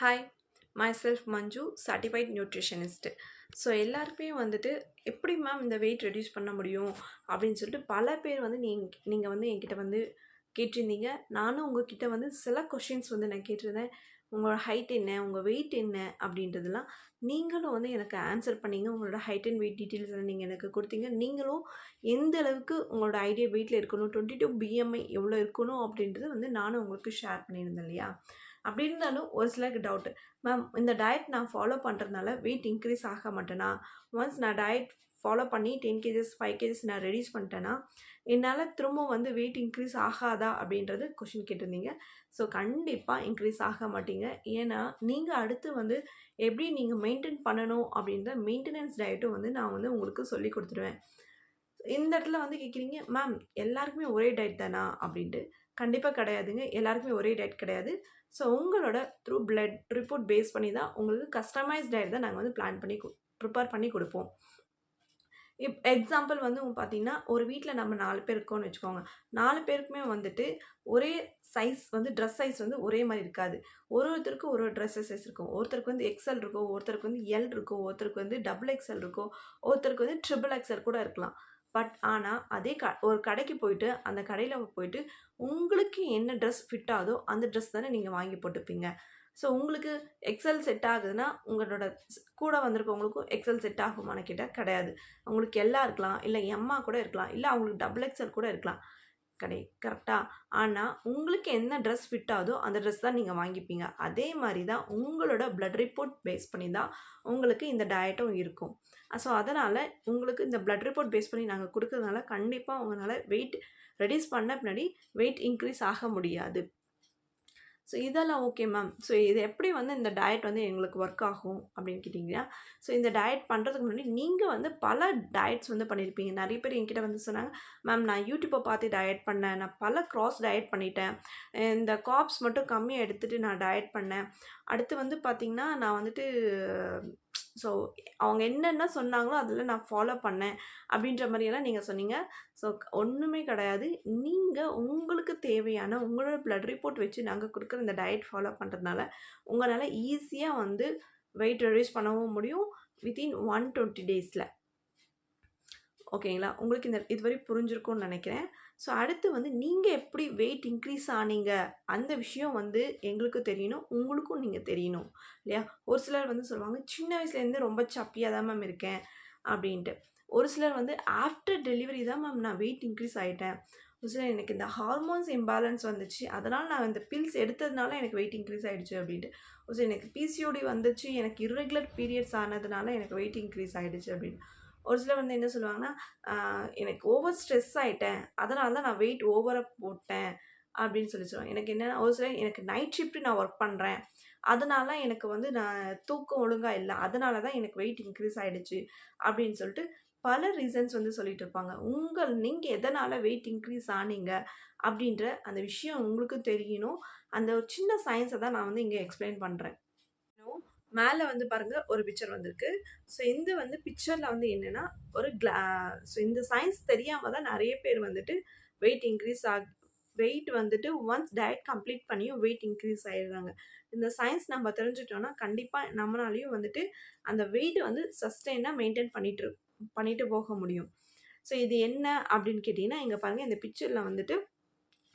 Hi myself மஞ்சு certified nutritionist. So எல்லாருக்குமே வந்துட்டு எப்படி மேம் இந்த வெயிட் ரெடியூஸ் பண்ண முடியும் அப்படின்னு சொல்லிட்டு பல பேர் வந்து நீங்கள் வந்து என்கிட்ட வந்து கேட்டிருந்தீங்க. நானும் உங்ககிட்ட வந்து சில கொஷின்ஸ் வந்து நான் கேட்டிருந்தேன். உங்களோட ஹைட் என்ன, உங்கள் வெயிட் என்ன அப்படின்றதெல்லாம் நீங்களும் வந்து எனக்கு ஆன்சர் பண்ணீங்க. உங்களோட ஹைட் அண்ட் வெயிட் டீட்டெயில்ஸ் எல்லாம் நீங்கள் எனக்கு கொடுத்தீங்க. நீங்களும் எந்த அளவுக்கு உங்களோட ஐடியல் வெயிட்டில் இருக்கணும், 22 பிஎம்ஐ எவ்வளோ இருக்கணும் அப்படின்றது வந்து நானும் உங்களுக்கு ஷேர் பண்ணியிருந்தேன் இல்லையா? அப்படி இருந்தாலும் ஒரு சிலருக்கு டவுட்டு, மேம் இந்த டயட் நான் ஃபாலோ பண்ணுறதுனால வெயிட் இன்க்ரீஸ் ஆக மாட்டேனா? ஒன்ஸ் நான் டயட் ஃபாலோ பண்ணி 10 கேஜஸ் 5 கேஜஸ் நான் ரெடியூஸ் பண்ணிட்டேன்னா என்னால் திரும்ப வந்து வெயிட் இன்க்ரீஸ் ஆகாதா அப்படின்றது கொஷின் கேட்டிருந்தீங்க. ஸோ கண்டிப்பாக இன்க்ரீஸ் ஆக மாட்டீங்க. ஏன்னா நீங்கள் அடுத்து வந்து எப்படி நீங்கள் மெயின்டைன் பண்ணணும் அப்படின்ற மெயின்டெனன்ஸ் டயட்டும் வந்து நான் வந்து உங்களுக்கு சொல்லி கொடுத்துருவேன். இந்த இடத்துல வந்து கேட்குறீங்க, மேம் எல்லாருக்குமே ஒரே டயட் தானா அப்படின்ட்டு. கண்டிப்பாக கிடையாதுங்க. எல்லாருக்குமே ஒரே டயட் கிடையாது. ஸோ உங்களோட த்ரூ பிளட் ரிப்போர்ட் பேஸ் பண்ணி தான் உங்களுக்கு கஸ்டமைஸ் டயட் தான் நாங்கள் வந்து பிளான் பண்ணி ப்ரிப்பேர் பண்ணி கொடுப்போம். எக்ஸாம்பிள் வந்து பார்த்தீங்கன்னா, ஒரு வீட்டில் நம்ம 4 பேர் இருக்கோம்னு வச்சுக்கோங்க. 4 பேருக்குமே வந்துட்டு ஒரே சைஸ் வந்து ட்ரெஸ் சைஸ் வந்து ஒரே மாதிரி இருக்காது. ஒருத்தருக்கும் ஒரு ட்ரெஸ் சைஸ் இருக்கும். ஒருத்தருக்கு வந்து எக்ஸ்எல் இருக்கும், ஒருத்தருக்கு வந்து எல் இருக்கும், ஒருத்தருக்கு வந்து டபுள் எக்ஸ்எல் இருக்கும், ஒருத்தருக்கு வந்து ட்ரிபிள் எக்ஸ்எல் கூட இருக்கலாம். பட் ஆனால் அதே ஒரு கடைக்கு போயிட்டு அந்த கடையில் போயிட்டு உங்களுக்கு என்ன ட்ரெஸ் ஃபிட் ஆகுதோ அந்த ட்ரெஸ் தானே நீங்கள் வாங்கி போட்டுப்பீங்க. ஸோ உங்களுக்கு எக்ஸ்எல் செட் ஆகுதுன்னா உங்களோட கூட வந்திருக்கவங்களுக்கும் எக்ஸ்எல் செட் ஆகுமான்னு கேட்டால் கிடையாது. அவங்களுக்கு எல்லாம் இருக்கலாம், இல்லை எம்மா கூட இருக்கலாம், இல்லை அவங்களுக்கு டபுள் எக்ஸ்எல் கூட இருக்கலாம். கரெக்டாக. ஆனால் உங்களுக்கு என்ன ட்ரெஸ் ஃபிட் ஆகுதோ அந்த ட்ரெஸ் தான் நீங்கள் வாங்கிப்பீங்க. அதே மாதிரி தான் உங்களோட பிளட் ரிப்போர்ட் பேஸ் பண்ணி தான் உங்களுக்கு இந்த டயட்டும் இருக்கும். ஸோ அதனால் உங்களுக்கு இந்த பிளட் ரிப்போர்ட் பேஸ் பண்ணி நாங்கள் கொடுக்கறதுனால கண்டிப்பாக உங்களால் வெயிட் ரெடியூஸ் பண்ண பின்னாடி வெயிட் இன்க்ரீஸ் ஆக முடியாது. ஸோ இதெல்லாம் ஓகே மேம். ஸோ இது எப்படி வந்து இந்த டயட் வந்து எங்களுக்கு ஒர்க் ஆகும் அப்படின்னு கேட்டிங்கன்னா, ஸோ இந்த டயட் பண்ணுறதுக்கு முன்னாடி நீங்கள் வந்து பல டயட்ஸ் வந்து பண்ணியிருப்பீங்க. நிறைய பேர் என்கிட்ட வந்து சொன்னாங்க, மேம் நான் யூடியூப்பை பார்த்து டயட் பண்ணேன், நான் பல கிராஸ் டயட் பண்ணிட்டேன், இந்த கார்ப்ஸ் மட்டும் கம்மியாக எடுத்துகிட்டு நான் டயட் பண்ணேன். அடுத்து வந்து பார்த்திங்கன்னா நான் வந்துட்டு ஸோ அவங்க என்னென்ன சொன்னாங்களோ அதில் நான் ஃபாலோ பண்ணேன் அப்படின்ற மாதிரியெல்லாம் நீங்கள் சொன்னீங்க. ஸோ ஒன்றுமே கிடையாது. நீங்கள் உங்களுக்கு தேவையான உங்களோட பிளட் ரிப்போர்ட் வச்சு நாங்கள் கொடுக்குற இந்த டயட் ஃபாலோ பண்ணுறதுனால உங்களால் ஈஸியாக வந்து வெயிட் ரெடியூஸ் பண்ணவும் முடியும் வித்தின் 120 டேஸில். ஓகேங்களா? உங்களுக்கு இந்த இதுவரை புரிஞ்சிருக்கும்னு நினைக்கிறேன். ஸோ அடுத்து வந்து நீங்கள் எப்படி வெயிட் இன்க்ரீஸ் ஆனீங்க அந்த விஷயம் வந்து எங்களுக்கு தெரியணும், உங்களுக்கும் நீங்கள் தெரியணும் இல்லையா? ஒரு சிலர் வந்து சொல்லுவாங்க, சின்ன வயசுலேருந்து ரொம்ப சப்பியாக தான் மேம் இருக்கேன் அப்படின்ட்டு. ஒரு சிலர் வந்து ஆஃப்டர் டெலிவரி தான் மேம் நான் வெயிட் இன்க்ரீஸ் ஆகிட்டேன். ஒரு சிலர் எனக்கு இந்த ஹார்மோன்ஸ் இம்பேலன்ஸ் வந்துச்சு, அதனால் நான் இந்த பில்ஸ் எடுத்ததுனால எனக்கு வெயிட் இன்க்ரீஸ் ஆகிடுச்சு அப்படின்ட்டு. ஒரு சிலர் எனக்கு பிசிஓடி வந்துச்சு, எனக்கு இர்ரெகுலர் பீரியட்ஸ் ஆனதுனால எனக்கு வெயிட் இன்க்ரீஸ் ஆகிடுச்சு அப்படின்னு. ஒரு சிலர் வந்து என்ன சொல்லுவாங்கன்னா, எனக்கு ஓவர் ஸ்ட்ரெஸ் ஆகிட்டேன், அதனால தான் நான் வெயிட் ஓவராக போட்டேன் அப்படின்னு சொல்லுவாங்க. எனக்கு என்னென்னா, ஒரு சிலர் எனக்கு நைட் ஷிஃப்ட் நான் ஒர்க் பண்ணுறேன், அதனால எனக்கு வந்து நான் தூக்கம் ஒழுங்காக இல்லை, அதனால தான் எனக்கு வெயிட் இன்க்ரீஸ் ஆகிடுச்சு அப்படின்னு சொல்லிட்டு பல ரீசன்ஸ் வந்து சொல்லிட்டு இருப்பாங்க. நீங்கள் எதனால் வெயிட் இன்க்ரீஸ் ஆனீங்க அப்படின்ற அந்த விஷயம் உங்களுக்கு தெரியணும். அந்த ஒரு சின்ன சயின்ஸை தான் நான் வந்து இங்கே எக்ஸ்பிளைன் பண்ணுறேன். மேலே வந்து பாருங்கள் ஒரு பிக்சர் வந்திருக்கு. ஸோ இந்த வந்து பிக்சரில் வந்து என்னென்னா ஒரு ஸோ இந்த சயின்ஸ் தெரியாமல் தான் நிறைய பேர் வந்துட்டு வெயிட் இன்க்ரீஸ் வெயிட் வந்துட்டு ஒன்ஸ் டயட் கம்ப்ளீட் பண்ணியும் வெயிட் இன்க்ரீஸ் ஆகிடுறாங்க. இந்த சயின்ஸ் நம்ம தெரிஞ்சிட்டோம்னா கண்டிப்பாக நம்மளாலையும் வந்துட்டு அந்த வெயிட் வந்து சஸ்டெயினாக மெயின்டைன் பண்ணிட்டு போக முடியும். ஸோ இது என்ன அப்படின்னு கேட்டிங்கன்னா, இங்கே பாருங்கள் இந்த பிக்சரில் வந்துட்டு,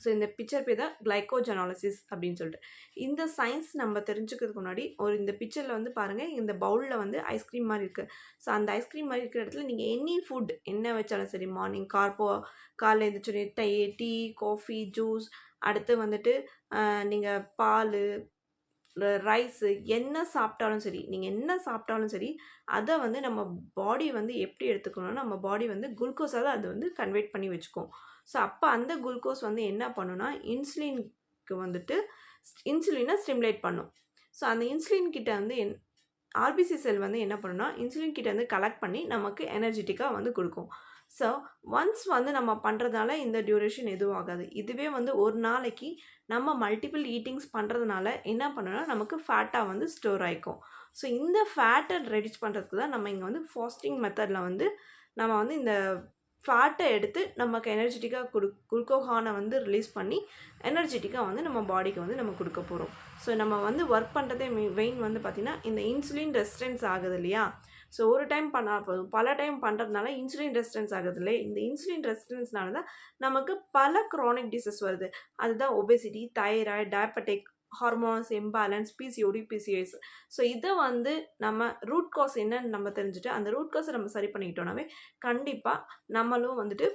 ஸோ இந்த பிக்சர் பேர் தான் கிளைகோஜெனாலிசிஸ் அப்படின்னு சொல்லிட்டு. இந்த சயின்ஸ் நம்ம தெரிஞ்சுக்கிறதுக்கு முன்னாடி இந்த பிக்சரில் வந்து பாருங்கள், இந்த பவுலில் வந்து ஐஸ்கிரீம் மாதிரி இருக்குது. ஸோ அந்த ஐஸ்கிரீம் மாதிரி இருக்கிற இடத்துல நீங்கள் எனி ஃபுட் என்ன வச்சாலும் சரி, மார்னிங் காலைல எழுந்திரிச்சோடனே டீ, காஃபி, ஜூஸ், அடுத்து வந்துட்டு நீங்கள் பால், ரைஸு என்ன சாப்பிட்டாலும் சரி, நீங்கள் என்ன சாப்பிட்டாலும் சரி, அதை வந்து நம்ம பாடி வந்து எப்படி எடுத்துக்கணும்னா, நம்ம பாடி வந்து குளுக்கோஸாக தான் அது வந்து கன்வெர்ட் பண்ணி வச்சுக்கும். ஸோ அப்போ அந்த குளுக்கோஸ் வந்து என்ன பண்ணுன்னா, இன்சுலினுக்கு வந்துட்டு இன்சுலினை ஸ்டிமுலேட் பண்ணும். ஸோ அந்த இன்சுலின் கிட்ட வந்து ஆர்பிசி செல் வந்து என்ன பண்ணுன்னா, இன்சுலின் கிட்ட வந்து கலெக்ட் பண்ணி நமக்கு எனர்ஜெட்டிக்காக வந்து கொடுக்கும். ஸோ ஒன்ஸ் வந்து நம்ம பண்ணுறதுனால இந்த டியூரேஷன் எதுவும் ஆகாது. இதுவே வந்து ஒரு நாளைக்கு நம்ம மல்டிபிள் ஈட்டிங்ஸ் பண்ணுறதுனால என்ன பண்ணுன்னா, நமக்கு ஃபேட்டாக வந்து ஸ்டோர் ஆகிக்கும். ஸோ இந்த ஃபேட்டை ரெடியூஸ் பண்ணுறதுக்கு தான் நம்ம இங்கே வந்து ஃபாஸ்டிங் மெத்தடில் வந்து நம்ம வந்து இந்த ஃபேட்டை எடுத்து நமக்கு எனர்ஜெட்டிக்காக குளுக்கோகானை வந்து ரிலீஸ் பண்ணி எனர்ஜெட்டிக்காக வந்து நம்ம பாடிக்கு வந்து நம்ம கொடுக்க போகிறோம். ஸோ நம்ம வந்து ஒர்க் பண்ணுறதே மெயின் வந்து பார்த்திங்கன்னா இந்த இன்சுலின் ரெசிஸ்டன்ஸ் ஆகுது இல்லையா. ஸோ ஒரு டைம் பண்ணால் போதும், பல டைம் பண்ணுறதுனால இன்சுலின் ரெசிஸ்டன்ஸ் ஆகுது இல்லையா. இந்த இன்சுலின் ரெசிஸ்டன்ஸ்னால தான் நமக்கு பல க்ரானிக் டிசீஸ் வருது. அதுதான் obesity, thyroid, diabetic, hormones imbalance, PCOD, BCS. So இதை வந்து நம்ம ரூட் காஸ் என்னன்னு நம்ம தெரிஞ்சுட்டு அந்த ரூட் காஸை நம்ம சரி பண்ணிக்கிட்டோம்னாவே கண்டிப்பாக நம்மளும் வந்துட்டு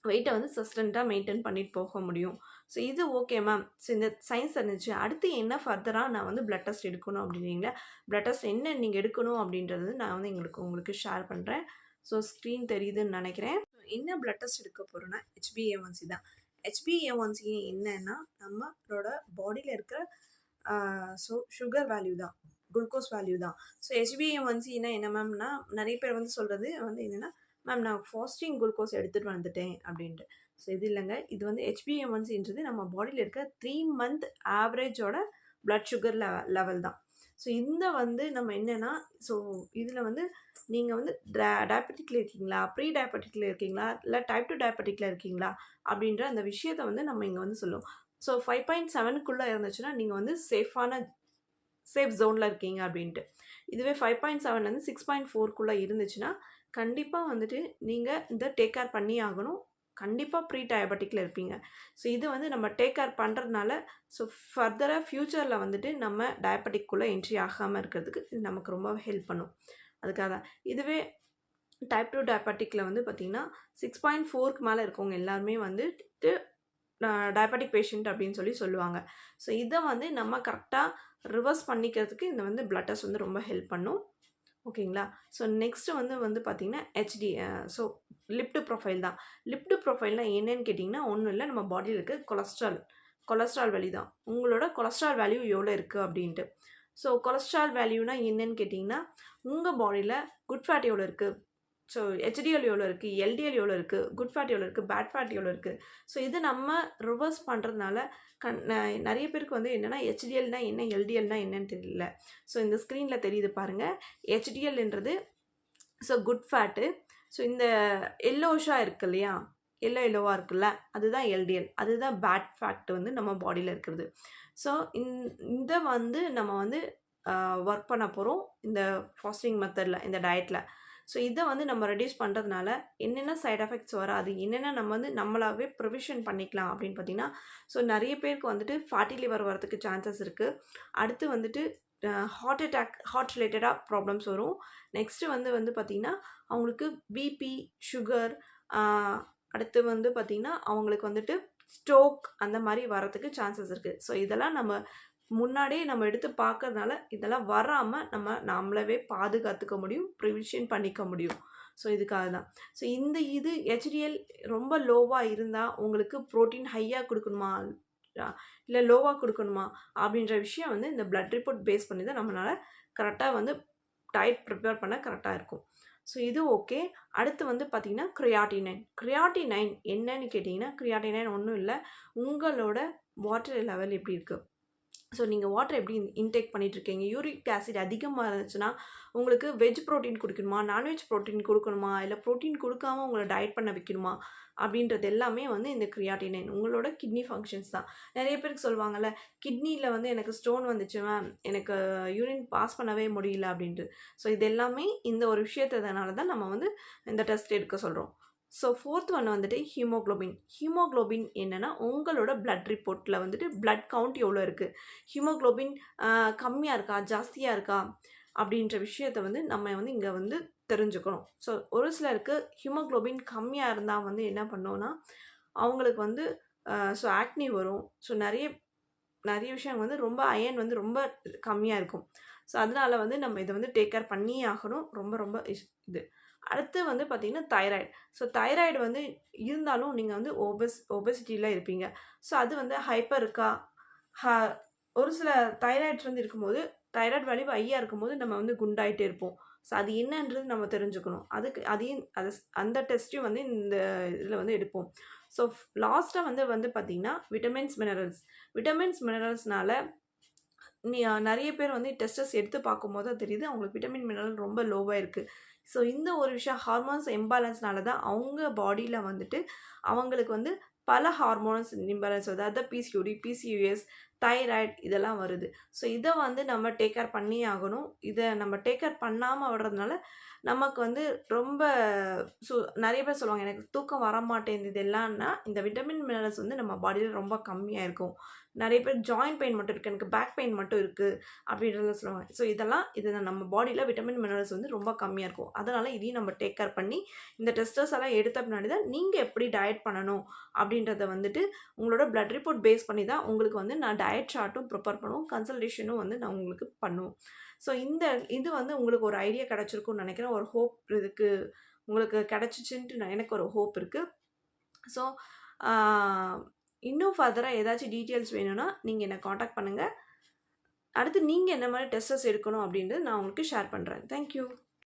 வெயிட்டை வந்து சஸ்டெண்ட்டாக மெயின்டைன் பண்ணிட்டு போக முடியும். ஸோ இது ஓகே மேம். ஸோ இந்த சயின்ஸ் இருந்துச்சு, அடுத்து என்ன ஃபர்தராக நான் வந்து பிளட் டெஸ்ட் எடுக்கணும் அப்படின்னீங்களா. பிளட் டெஸ்ட் என்ன நீங்கள் எடுக்கணும் அப்படின்றது நான் வந்து உங்களுக்கு ஷேர் பண்ணுறேன். ஸோ ஸ்க்ரீன் தெரியுதுன்னு நினைக்கிறேன். என்ன பிளட் டெஸ்ட் எடுக்க போகிறோன்னா HbA1c தான். HbA1c என்னன்னா நம்மளோட பாடியில் இருக்கிற ஸோ சுகர் வேல்யூ தான், குளுக்கோஸ் வேல்யூ தான். ஸோ HbA1cனா என்ன மேம்னா, நிறைய பேர் வந்து சொல்கிறது வந்து என்னென்னா, மேம் நான் ஃபாஸ்டிங் குளுக்கோஸ் எடுத்துகிட்டு வந்துட்டேன் அப்படின்ட்டு. ஸோ இது இல்லைங்க, இது வந்து HbA1cன்றது நம்ம பாடியில் இருக்க 3 மந்த் ஆவரேஜோட பிளட் சுகர் லெவல் தான். ஸோ இந்த வந்து நம்ம என்னென்னா, ஸோ இதில் வந்து நீங்கள் வந்து டயபெட்டிக்கில் இருக்கீங்களா, ப்ரீ டயபெட்டிக்கில் இருக்கீங்களா, இல்லை டைப் 2 டயபெட்டிக்கில் இருக்கீங்களா அப்படின்ற அந்த விஷயத்தை வந்து நம்ம இங்கே வந்து சொல்லுவோம். ஸோ 5.7க்குள்ளே இருந்துச்சுன்னா நீங்கள் வந்து சேஃப் ஜோனில் இருக்கீங்க அப்படின்ட்டு. இதுவே 5.7லேருந்து 6.4க்குள்ளே இருந்துச்சுன்னா கண்டிப்பாக வந்துட்டு நீங்கள் இந்த டேக் கேர் பண்ணி ஆகணும். கண்டிப்பாக ப்ரீ டயபெட்டிக்கில் இருப்பீங்க. ஸோ இது வந்து நம்ம டேக் கேர் பண்ணுறதுனால ஸோ ஃபர்தராக ஃப்யூச்சரில் வந்துட்டு நம்ம டயபெட்டிக்குள்ளே என்ட்ரி ஆகாமல் இருக்கிறதுக்கு இது நமக்கு ரொம்ப ஹெல்ப் பண்ணும். அதுக்காக தான். இதுவே டைப் 2 டயபெட்டிக்கில் வந்து பார்த்திங்கன்னா 6.4க்கு மேலே இருக்கவங்க எல்லாருமே வந்துட்டு டயபெட்டிக் பேஷண்ட் அப்படின்னு சொல்லுவாங்க. ஸோ இதை வந்து நம்ம கரெக்டாக ரிவர்ஸ் பண்ணிக்கிறதுக்கு இந்த வந்து பிளட் டெஸ்ட் வந்து ரொம்ப ஹெல்ப் பண்ணும். ஓகேங்களா. ஸோ நெக்ஸ்ட்டு வந்து பார்த்திங்கன்னா ஸோ லிப்டு ப்ரொஃபைல் தான். லிப்டு ப்ரொஃபைல்னால் என்னன்னு கேட்டிங்கன்னா ஒன்றும் இல்லை, நம்ம பாடியில் இருக்க கொலஸ்ட்ரால் வேல்யூ தான். உங்களோட கொலஸ்ட்ரால் வேல்யூ எவ்வளோ இருக்குது அப்படின்ட்டு. ஸோ கொலஸ்ட்ரால் வேல்யூனால் என்னன்னு கேட்டிங்கன்னா உங்கள் பாடியில் குட் ஃபேட் எவ்வளோ இருக்குது, ஸோ HDL எவ்வளோ இருக்குது, LDL எவ்வளோ இருக்குது, குட் ஃபேட் எவ்வளோ இருக்குது, பேட் ஃபேட் எவ்வளோ இருக்குது. ஸோ இது நம்ம ரிவர்ஸ் பண்ணுறதுனால நிறைய பேருக்கு வந்து என்னென்னா HDLனா என்ன, LDLனா என்னன்னு தெரியல. ஸோ இந்த ஸ்க்ரீனில் தெரியுது பாருங்கள். HDLன்றது ஸோ குட் ஃபேட்டு. ஸோ இந்த எல்லோஷாக இருக்குது இல்லையா, எல்லோவாக இருக்குல்ல, அதுதான் LDL. அதுதான் பேட் ஃபேட் வந்து நம்ம பாடியில் இருக்கிறது. ஸோ இதை வந்து நம்ம வந்து ஒர்க் பண்ண போகிறோம் இந்த ஃபாஸ்டிங் மெத்தடில், இந்த டயட்டில். ஸோ இதை வந்து நம்ம ரெடியூஸ் பண்ணுறதுனால என்னென்ன சைட் எஃபெக்ட்ஸ் வராது, என்னென்ன நம்ம வந்து நம்மளாகவே ப்ரிவிஷன் பண்ணிக்கலாம் அப்படின்னு பார்த்திங்கன்னா, ஸோ நிறைய பேருக்கு வந்துட்டு ஃபேட்டி லிவர் வரதுக்கு சான்சஸ் இருக்குது. அடுத்து வந்துட்டு ஹார்ட் அட்டாக், ஹார்ட் ரிலேட்டடாக ப்ராப்ளம்ஸ் வரும். நெக்ஸ்ட்டு வந்து பார்த்திங்கன்னா அவங்களுக்கு பிபி, சுகர், அடுத்து வந்து பார்த்திங்கன்னா அவங்களுக்கு வந்துட்டு ஸ்ட்ரோக் அந்த மாதிரி வரத்துக்கு சான்சஸ் இருக்குது. ஸோ இதெல்லாம் நம்ம முன்னாடியே நம்ம எடுத்து பார்க்கறதுனால இதெல்லாம் வராமல் நம்மளவே பாதுகாத்துக்க முடியும், ப்ரிவிஷன் பண்ணிக்க முடியும். ஸோ இதுக்காக தான். ஸோ இது HDL ரொம்ப லோவாக இருந்தால் உங்களுக்கு ப்ரோட்டீன் ஹையாக கொடுக்கணுமா இல்லை லோவாக கொடுக்கணுமா அப்படின்ற விஷயம் வந்து இந்த பிளட் ரிப்போர்ட் பேஸ் பண்ணி தான் நம்மளால் கரெக்டாக வந்து டயட் ப்ரிப்பேர் பண்ண கரெக்டாக இருக்கும். ஸோ இது ஓகே. அடுத்து வந்து பார்த்திங்கன்னா கிரியாட்டினைன் என்னன்னு கேட்டிங்கன்னா, கிரியாட்டினைன் ஒன்றும் இல்லை, உங்களோட வாட்டர் லெவல் எப்படி இருக்குது, ஸோ நீங்கள் வாட்டர் எப்படி இன்டேக் பண்ணிகிட்ருக்கீங்க, யூரிக் ஆசிட் அதிகமாக இருந்துச்சுன்னா உங்களுக்கு வெஜ் ப்ரோட்டீன் கொடுக்கணுமா, நான்வெஜ் ப்ரோட்டீன் கொடுக்கணுமா, இல்லை ப்ரோட்டீன் கொடுக்காம உங்களை டயட் பண்ண வைக்கணுமா அப்படின்றது எல்லாமே வந்து இந்த கிரியாட்டினைன் உங்களோட கிட்னி ஃபங்க்ஷன்ஸ் தான். நிறைய பேருக்கு சொல்லுவாங்கள்ல, கிட்னியில் வந்து எனக்கு ஸ்டோன் வந்துச்சு மேம், எனக்கு யூரின் பாஸ் பண்ணவே முடியல அப்படின்ட்டு. ஸோ இது எல்லாமே இந்த ஒரு விஷயத்தினால தான் நம்ம வந்து இந்த டெஸ்ட் எடுக்க சொல்கிறோம். ஸோ ஃபோர்த் ஒன் வந்துட்டு ஹீமோக்ளோபின் என்னென்னா உங்களோட பிளட் ரிப்போர்ட்டில் வந்துட்டு பிளட் கவுண்ட் எவ்வளோ இருக்குது, ஹீமோக்ளோபின் கம்மியாக இருக்கா ஜாஸ்தியாக இருக்கா அப்படின்ற விஷயத்தை வந்து நம்ம வந்து இங்கே வந்து தெரிஞ்சுக்கணும். ஸோ ஒரு சிலருக்கு ஹீமோக்ளோபின் கம்மியாக இருந்தால் வந்து என்ன பண்ணோன்னா அவங்களுக்கு வந்து ஸோ ஆக்னி வரும். ஸோ நிறைய விஷயம் வந்து ரொம்ப அயன் வந்து ரொம்ப கம்மியாக இருக்கும். ஸோ அதனால் வந்து நம்ம இதை வந்து டேக் கேர் பண்ணியே ஆகணும். ரொம்ப இது. அடுத்து வந்து பார்த்திங்கன்னா தைராய்டு. ஸோ தைராய்டு வந்து இருந்தாலும் நீங்கள் வந்து ஒபெசிட்டியில் இருப்பீங்க. ஸோ அது வந்து ஹைப்பர் இருக்கா, ஒரு சில தைராய்ட்ஸ் வந்து இருக்கும்போது தைராய்டு வேல்யூ ஹையாக இருக்கும்போது நம்ம வந்து குண்டாயிட்டே இருப்போம். ஸோ அது என்னன்றது நம்ம தெரிஞ்சுக்கணும். அந்த டெஸ்ட்டையும் வந்து இந்த இதில் வந்து எடுப்போம். ஸோ லாஸ்ட்டாக வந்து பார்த்திங்கன்னா விட்டமின்ஸ் மினரல்ஸ்னால நிறைய பேர் வந்து டெஸ்டஸ் எடுத்து பார்க்கும்போது தான் தெரியுது அவங்களுக்கு விட்டமின் மினரல் ரொம்ப லோவாக இருக்குது. ஸோ இந்த ஒரு விஷயம் ஹார்மோன்ஸ் இம்பேலன்ஸ்னால தான் அவங்க பாடியில் வந்துட்டு அவங்களுக்கு வந்து பல ஹார்மோன்ஸ் இம்பேலன்ஸ் வருது. அதாவது பிசிஓடி, பிசியூஎஸ், தைராய்டு இதெல்லாம் வருது. ஸோ இதை வந்து நம்ம டேக் கேர் பண்ணி ஆகணும். இதை நம்ம டேக் கேர் பண்ணாமல் விடுறதுனால நமக்கு வந்து ரொம்ப நிறைய பேர் சொல்லுவாங்க எனக்கு தூக்கம் வரமாட்டேங்குது எல்லாம்னா இந்த விட்டமின் மினரல்ஸ் வந்து நம்ம பாடியில் ரொம்ப கம்மியாக இருக்கும். நிறைய பேர் ஜாயிண்ட் பெயின் மட்டும் இருக்குது, எனக்கு பேக் பெயின் மட்டும் இருக்குது அப்படின்றத சொல்லுவாங்க. ஸோ இது நம்ம பாடியில் விட்டமின் மினரல்ஸ் வந்து ரொம்ப கம்மியாக இருக்கும். அதனால் இதையும் நம்ம டேக் கேர் பண்ணி இந்த டெஸ்டர்ஸ் எல்லாம் எடுத்த பின்னாடி தான் நீங்கள் எப்படி டயட் பண்ணணும் அப்படின்றத வந்துட்டு உங்களோட பிளட் ரிப்போர்ட் பேஸ் பண்ணி தான் உங்களுக்கு வந்து நான் டயட் சார்ட்டும் ப்ரிப்பேர் பண்ணுவோம், கன்சல்டேஷனும் வந்து நான் உங்களுக்கு பண்ணுவோம். ஸோ இது வந்து உங்களுக்கு ஒரு ஐடியா கிடச்சிருக்கும்னு நினைக்கிறேன். ஒரு ஹோப் இதுக்கு உங்களுக்கு கிடச்சிச்சின்ட்டு எனக்கு ஒரு ஹோப் இருக்குது. ஸோ இன்னும் ஃபர்தராக ஏதாச்சும் டீட்டெயில்ஸ் வேணும்னா நீங்கள் என்னை காண்டாக்ட் பண்ணுங்கள். அடுத்து நீங்கள் என்ன மாதிரி டெஸ்டர்ஸ் எடுக்கணும் அப்படின்றது நான் உங்களுக்கு ஷேர் பண்ணுறேன். தேங்க்யூ.